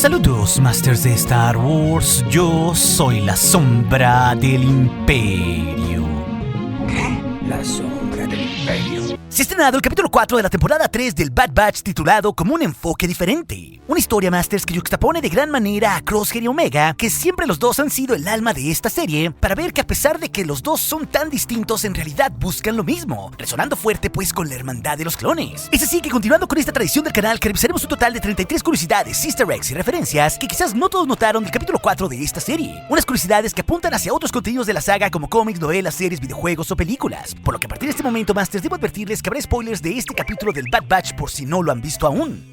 Saludos, Masters de Star Wars. Yo soy la sombra del Imperio. ¿Qué? La sombra del Imperio. Se ha estrenado el capítulo 4 de la temporada 3 del Bad Batch, titulado Como un enfoque diferente. Una historia, Masters, que yuxtapone de gran manera a Crosshair y Omega, que siempre los dos han sido el alma de esta serie, para ver que a pesar de que los dos son tan distintos, en realidad buscan lo mismo, resonando fuerte pues con la hermandad de los clones. Es así que, continuando con esta tradición del canal, que revisaremos un total de 33 curiosidades, easter eggs y referencias que quizás no todos notaron del capítulo 4 de esta serie. Unas curiosidades que apuntan hacia otros contenidos de la saga como cómics, novelas, series, videojuegos o películas. Por lo que a partir de este momento, Masters, debo advertirles que habrá spoilers de este capítulo del Bad Batch por si no lo han visto aún.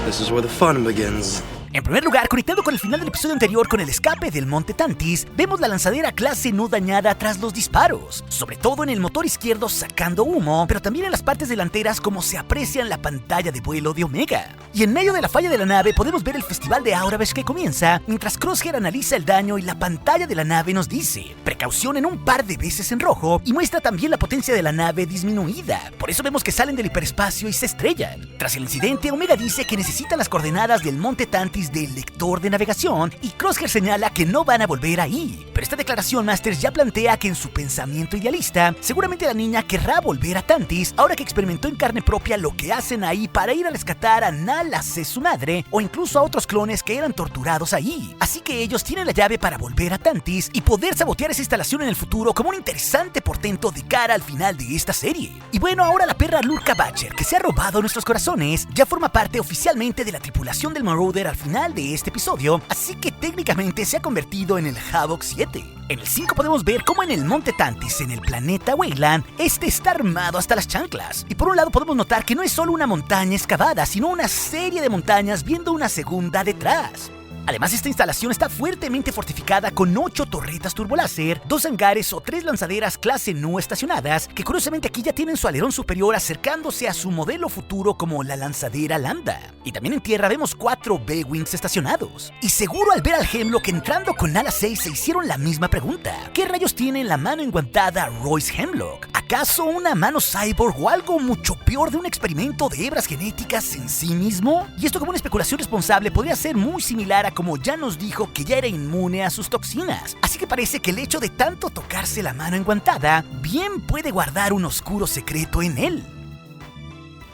This is where the fun begins. En primer lugar, conectando con el final del episodio anterior con el escape del Monte Tantis, vemos la lanzadera clase no dañada tras los disparos, sobre todo en el motor izquierdo sacando humo, pero también en las partes delanteras como se aprecia en la pantalla de vuelo de Omega. Y en medio de la falla de la nave podemos ver el festival de Aurabesh que comienza, mientras Crosshair analiza el daño y la pantalla de la nave nos dice precaución en un par de veces en rojo y muestra también la potencia de la nave disminuida. Por eso vemos que salen del hiperespacio y se estrellan. Tras el incidente, Omega dice que necesita las coordenadas del Monte Tantis del lector de navegación y Crosshair señala que no van a volver ahí. Pero esta declaración, Masters, ya plantea que en su pensamiento idealista, seguramente la niña querrá volver a Tantis ahora que experimentó en carne propia lo que hacen ahí para ir a rescatar a Nala C, su madre, o incluso a otros clones que eran torturados ahí. Así que ellos tienen la llave para volver a Tantis y poder sabotear esa instalación en el futuro como un interesante portento de cara al final de esta serie. Y bueno, ahora la perra Lurka Batcher, que se ha robado nuestros corazones, ya forma parte oficialmente de la tripulación del Marauder al final de este episodio, así que técnicamente se ha convertido en el Havoc 7. En el 5 podemos ver cómo en el Monte Tantis, en el planeta Weyland, este está armado hasta las chanclas. Y por un lado podemos notar que no es solo una montaña excavada, sino una serie de montañas viendo una segunda detrás. Además, esta instalación está fuertemente fortificada con 8 torretas turboláser, 2 hangares o 3 lanzaderas clase Nu estacionadas, que curiosamente aquí ya tienen su alerón superior acercándose a su modelo futuro como la lanzadera Lambda. Y también en tierra vemos 4 B-Wings estacionados. Y seguro al ver al Hemlock entrando con Nala 6 se hicieron la misma pregunta. ¿Qué rayos tiene en la mano enguantada Royce Hemlock? ¿Acaso una mano cyborg o algo mucho peor de un experimento de hebras genéticas en sí mismo? Y esto como una especulación responsable podría ser muy similar a como ya nos dijo que ya era inmune a sus toxinas. Así que parece que el hecho de tanto tocarse la mano enguantada bien puede guardar un oscuro secreto en él.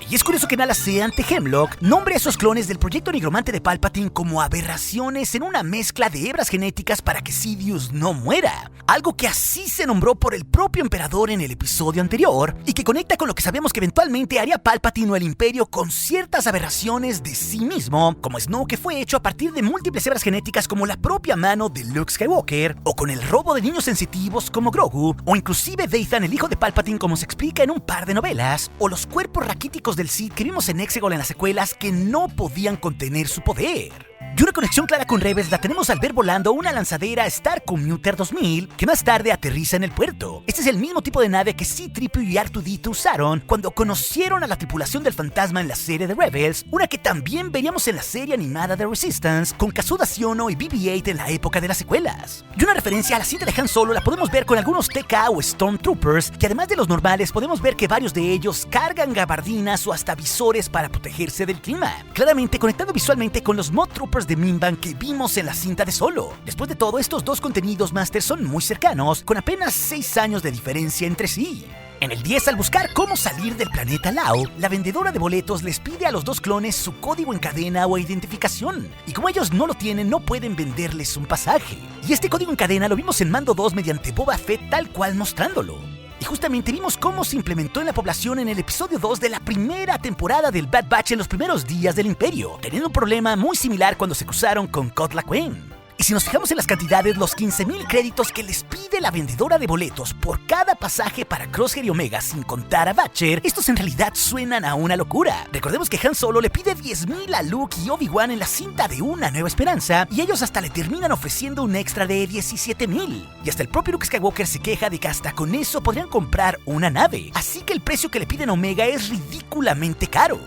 Y es curioso que Nala C ante Hemlock nombre a esos clones del proyecto nigromante de Palpatine como aberraciones en una mezcla de hebras genéticas para que Sidious no muera. Algo que así se nombró por el propio emperador en el episodio anterior y que conecta con lo que sabemos que eventualmente haría Palpatine o el Imperio con ciertas aberraciones de sí mismo, como Snoke, que fue hecho a partir de múltiples hebras genéticas como la propia mano de Luke Skywalker, o con el robo de niños sensitivos como Grogu, o inclusive Dathan, el hijo de Palpatine, como se explica en un par de novelas, o los cuerpos raquíticos del Sith que vimos en Exegol en las secuelas que no podían contener su poder. Y una conexión clara con Rebels la tenemos al ver volando una lanzadera Star Commuter 2000 que más tarde aterriza en el puerto. Este es el mismo tipo de nave que C-3PO y R2-D2 usaron cuando conocieron a la tripulación del fantasma en la serie de Rebels, una que también veríamos en la serie animada de Resistance con Kazuda Xiono y BB-8 en la época de las secuelas. Y una referencia a la cinta de Han Solo la podemos ver con algunos TK o Stormtroopers, que además de los normales podemos ver que varios de ellos cargan gabardinas o hasta visores para protegerse del clima, claramente conectando visualmente con los Mod Troopers de Mimban que vimos en la cinta de Solo. Después de todo, estos dos contenidos Masters son muy cercanos, con apenas 6 años de diferencia entre sí. En el 10, al buscar cómo salir del planeta Lao, la vendedora de boletos les pide a los dos clones su código en cadena o identificación, y como ellos no lo tienen, no pueden venderles un pasaje. Y este código en cadena lo vimos en Mando 2 mediante Boba Fett tal cual mostrándolo. Y justamente vimos cómo se implementó en la población en el episodio 2 de la primera temporada del Bad Batch en los primeros días del Imperio, teniendo un problema muy similar cuando se cruzaron con Cod Laquen. Y si nos fijamos en las cantidades, los 15,000 créditos que les pide la vendedora de boletos por cada pasaje para Crosshair y Omega sin contar a Batcher, estos en realidad suenan a una locura. Recordemos que Han Solo le pide 10,000 a Luke y Obi-Wan en la cinta de Una Nueva Esperanza, y ellos hasta le terminan ofreciendo un extra de 17,000. Y hasta el propio Luke Skywalker se queja de que hasta con eso podrían comprar una nave. Así que el precio que le piden a Omega es ridículamente caro.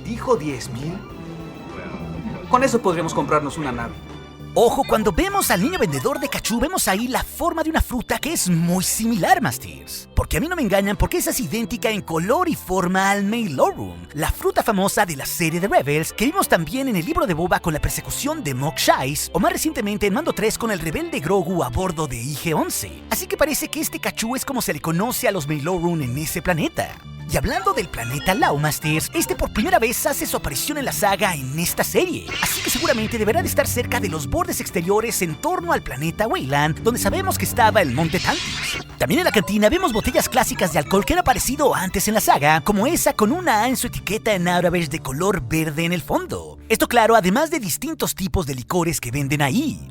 ¿Dijo 10,000? Con eso podríamos comprarnos una nave. Ojo, cuando vemos al niño vendedor de cachú, vemos ahí la forma de una fruta que es muy similar, Masters. Porque a mí no me engañan, porque esa es idéntica en color y forma al Meiloorun, la fruta famosa de la serie de Rebels, que vimos también en el libro de Boba con la persecución de Mos Eisley, o más recientemente en Mando 3 con el rebelde Grogu a bordo de IG-11. Así que parece que este cachú es como se le conoce a los Meiloorun en ese planeta. Y hablando del planeta Lau, Masters, este por primera vez hace su aparición en la saga en esta serie, así que seguramente deberá de estar cerca de los bordes exteriores en torno al planeta Wayland, donde sabemos que estaba el Monte Tantiss. También en la cantina vemos botellas clásicas de alcohol que han aparecido antes en la saga, como esa con una A en su etiqueta en Aurabesh de color verde en el fondo. Esto claro, además de distintos tipos de licores que venden ahí.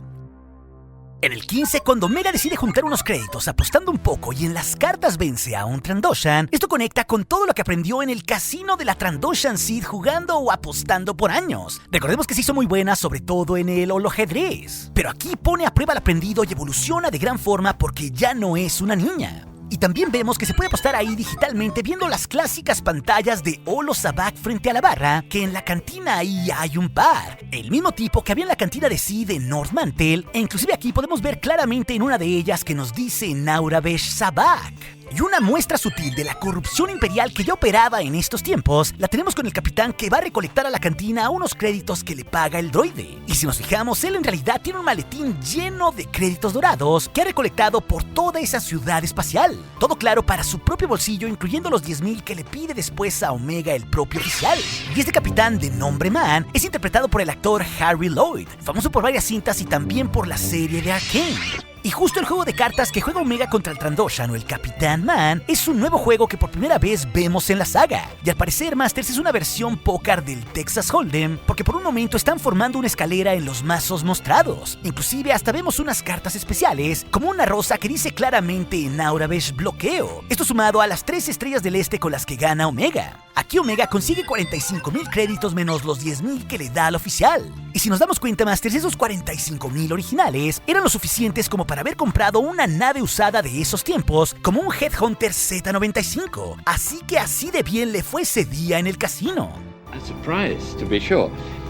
En el 15, cuando Omega decide juntar unos créditos apostando un poco y en las cartas vence a un Trandoshan, esto conecta con todo lo que aprendió en el casino de la Trandoshan Seed jugando o apostando por años. Recordemos que se hizo muy buena sobre todo en el holoajedrez, pero aquí pone a prueba el aprendido y evoluciona de gran forma porque ya no es una niña. Y también vemos que se puede apostar ahí digitalmente viendo las clásicas pantallas de Holo Sabacc frente a la barra, que en la cantina ahí hay un par, el mismo tipo que había en la cantina de Seed de North Mantle, e inclusive aquí podemos ver claramente en una de ellas que nos dice Aurabesh Sabacc. Y una muestra sutil de la corrupción imperial que ya operaba en estos tiempos la tenemos con el capitán que va a recolectar a la cantina unos créditos que le paga el droide. Y si nos fijamos, él en realidad tiene un maletín lleno de créditos dorados que ha recolectado por toda esa ciudad espacial. Todo claro para su propio bolsillo, incluyendo los 10,000 que le pide después a Omega el propio oficial. Y este capitán de nombre Man es interpretado por el actor Harry Lloyd, famoso por varias cintas y también por la serie de Arcane. Y justo el juego de cartas que juega Omega contra el Trandoshan o el Capitán Man es un nuevo juego que por primera vez vemos en la saga. Y al parecer, Masters, es una versión póker del Texas Hold'em, porque por un momento están formando una escalera en los mazos mostrados. Inclusive hasta vemos unas cartas especiales, como una rosa que dice claramente en Aurabesh bloqueo. Esto sumado a las 3 estrellas del este con las que gana Omega. Aquí Omega consigue 45,000 créditos menos los 10,000 que le da al oficial. Y si nos damos cuenta, Masters, esos 45,000 originales eran lo suficientes como para haber comprado una nave usada de esos tiempos, como un Headhunter Z95. Así que así de bien le fue ese día en el casino. A surprise, to be sure,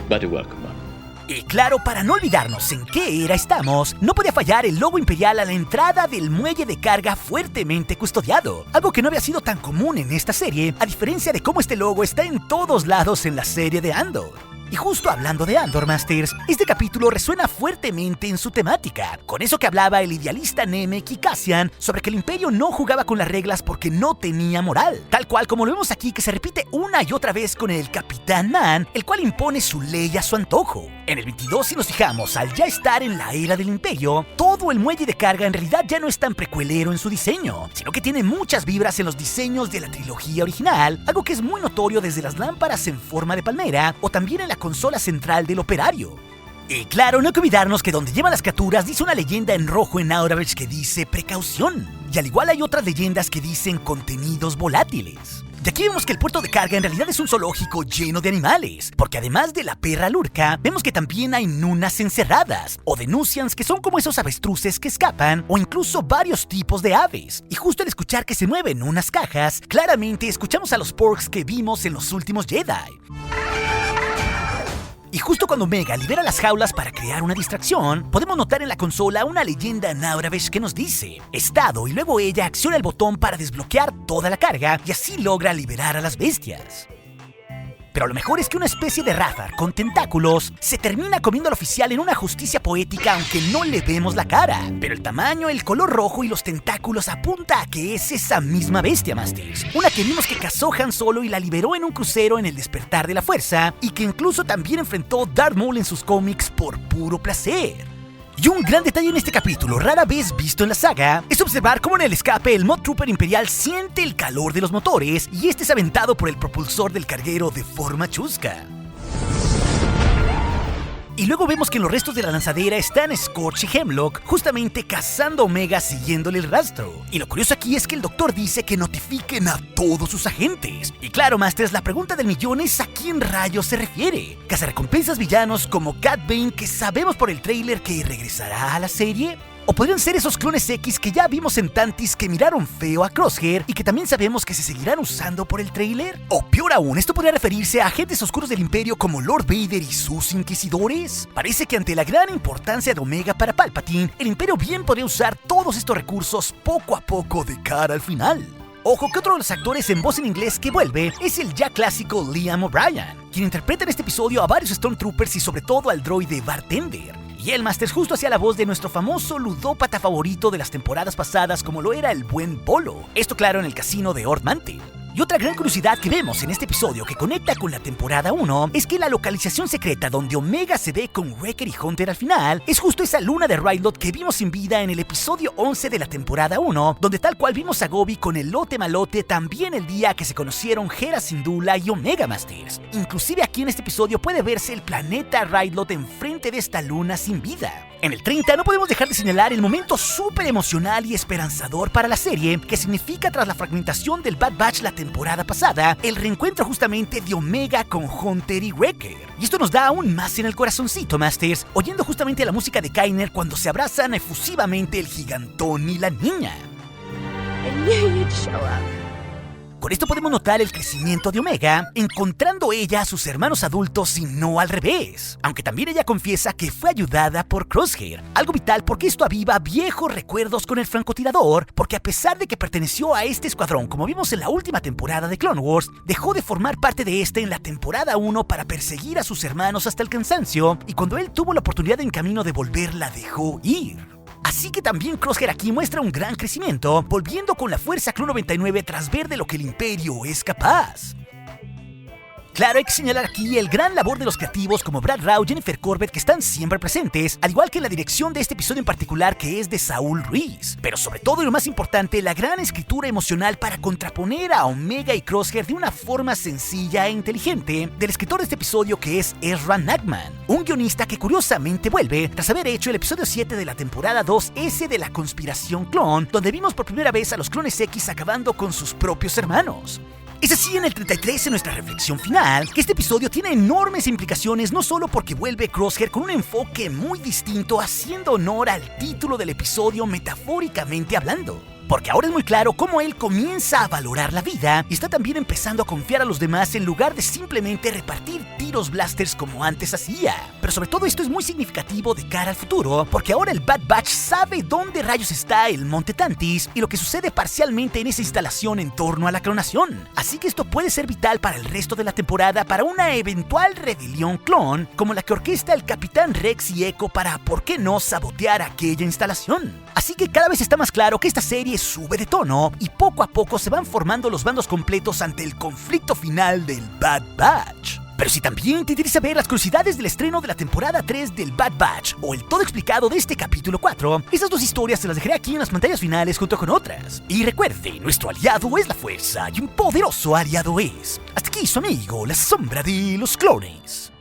but a welcome one. Y claro, para no olvidarnos en qué era estamos, no podía fallar el logo imperial a la entrada del muelle de carga fuertemente custodiado, algo que no había sido tan común en esta serie, a diferencia de cómo este logo está en todos lados en la serie de Andor. Y justo hablando de Andor, Masters, este capítulo resuena fuertemente en su temática, con eso que hablaba el idealista Nemec y Cassian sobre que el Imperio no jugaba con las reglas porque no tenía moral, tal cual como lo vemos aquí que se repite una y otra vez con el Capitán Man, el cual impone su ley a su antojo. En el 22, si nos fijamos, al ya estar en la era del Imperio, todo el muelle de carga en realidad ya no es tan precuelero en su diseño, sino que tiene muchas vibras en los diseños de la trilogía original, algo que es muy notorio desde las lámparas en forma de palmera o también en la consola central del operario. Y claro, no hay que olvidarnos que donde llevan las criaturas dice una leyenda en rojo en Aurabesh que dice precaución, y al igual hay otras leyendas que dicen contenidos volátiles. Y aquí vemos que el puerto de carga en realidad es un zoológico lleno de animales, porque además de la perra lurca, vemos que también hay nunas encerradas, o denuncians que son como esos avestruces que escapan, o incluso varios tipos de aves. Y justo al escuchar que se mueven unas cajas, claramente escuchamos a los porks que vimos en los últimos Jedi. Y justo cuando Omega libera las jaulas para crear una distracción, podemos notar en la consola una leyenda en Aurabesh que nos dice estado, y luego ella acciona el botón para desbloquear toda la carga y así logra liberar a las bestias. Pero lo mejor es que una especie de Rathar con tentáculos se termina comiendo al oficial en una justicia poética aunque no le vemos la cara. Pero el tamaño, el color rojo y los tentáculos apunta a que es esa misma bestia, Masters. Una que vimos que cazó Han Solo y la liberó en un crucero en el Despertar de la Fuerza y que incluso también enfrentó Darth Maul en sus cómics por puro placer. Y un gran detalle en este capítulo, rara vez visto en la saga, es observar cómo en el escape el Mod Trooper Imperial siente el calor de los motores y este es aventado por el propulsor del carguero de forma chusca. Y luego vemos que en los restos de la lanzadera están Scorch y Hemlock justamente cazando a Omega siguiéndole el rastro. Y lo curioso aquí es que el doctor dice que notifiquen a todos sus agentes. Y claro, Masters, la pregunta del millón es ¿a quién rayos se refiere? ¿Cazarrecompensas villanos como Cad Bane, que sabemos por el tráiler que regresará a la serie? O podrían ser esos clones X que ya vimos en Tantis que miraron feo a Crosshair y que también sabemos que se seguirán usando por el tráiler. O peor aún, esto podría referirse a agentes oscuros del Imperio como Lord Vader y sus inquisidores. Parece que ante la gran importancia de Omega para Palpatine, el Imperio bien podría usar todos estos recursos poco a poco de cara al final. Ojo que otro de los actores en voz en inglés que vuelve es el ya clásico Liam O'Brien, quien interpreta en este episodio a varios Stormtroopers y sobre todo al droide Bartender. Y el Masters justo hacía la voz de nuestro famoso ludópata favorito de las temporadas pasadas como lo era el buen Bolo. Esto claro en el casino de Ord Mantell. Y otra gran curiosidad que vemos en este episodio que conecta con la temporada 1 es que la localización secreta donde Omega se ve con Wrecker y Hunter al final es justo esa luna de Ryloth que vimos sin vida en el episodio 11 de la temporada 1, donde tal cual vimos a Gobi con el lote malote también el día que se conocieron Hera Syndulla y Omega Masters. Inclusive aquí en este episodio puede verse el planeta Ryloth enfrente de esta luna sin vida. En el 30 no podemos dejar de señalar el momento súper emocional y esperanzador para la serie, que significa tras la fragmentación del Bad Batch la temporada pasada, el reencuentro justamente de Omega con Hunter y Wrecker. Y esto nos da aún más en el corazoncito, Masters, oyendo justamente la música de Kainer cuando se abrazan efusivamente el gigantón y la niña. I knew you'd show up. Con esto podemos notar el crecimiento de Omega, encontrando ella a sus hermanos adultos y no al revés. Aunque también ella confiesa que fue ayudada por Crosshair, algo vital porque esto aviva viejos recuerdos con el francotirador, porque a pesar de que perteneció a este escuadrón como vimos en la última temporada de Clone Wars, dejó de formar parte de este en la temporada 1 para perseguir a sus hermanos hasta el cansancio, y cuando él tuvo la oportunidad en camino de volver la dejó ir. Así que también Crosshair aquí muestra un gran crecimiento, volviendo con la fuerza Clone 99 tras ver de lo que el Imperio es capaz. Claro, hay que señalar aquí el gran labor de los creativos como Brad Rau y Jennifer Corbett que están siempre presentes, al igual que la dirección de este episodio en particular que es de Saúl Ruiz. Pero sobre todo y lo más importante, la gran escritura emocional para contraponer a Omega y Crosshair de una forma sencilla e inteligente del escritor de este episodio que es Ezra Nachman, un guionista que curiosamente vuelve tras haber hecho el episodio 7 de la temporada 2, ese de la conspiración clon, donde vimos por primera vez a los clones X acabando con sus propios hermanos. Es así en el 33 en nuestra reflexión final, que este episodio tiene enormes implicaciones no solo porque vuelve Crosshair con un enfoque muy distinto haciendo honor al título del episodio metafóricamente hablando, porque ahora es muy claro cómo él comienza a valorar la vida y está también empezando a confiar a los demás en lugar de simplemente repartir tiros blasters como antes hacía. Pero sobre todo esto es muy significativo de cara al futuro, porque ahora el Bad Batch sabe dónde rayos está el Monte Tantis y lo que sucede parcialmente en esa instalación en torno a la clonación. Así que esto puede ser vital para el resto de la temporada para una eventual rebelión clon, como la que orquesta el Capitán Rex y Echo para, ¿por qué no?, sabotear aquella instalación. Así que cada vez está más claro que esta serie sube de tono y poco a poco se van formando los bandos completos ante el conflicto final del Bad Batch. Pero si también te interesa ver las curiosidades del estreno de la temporada 3 del Bad Batch o el todo explicado de este capítulo 4, esas dos historias te las dejaré aquí en las pantallas finales junto con otras. Y recuerde, nuestro aliado es la fuerza y un poderoso aliado es. Hasta aquí su amigo, la sombra de los clones.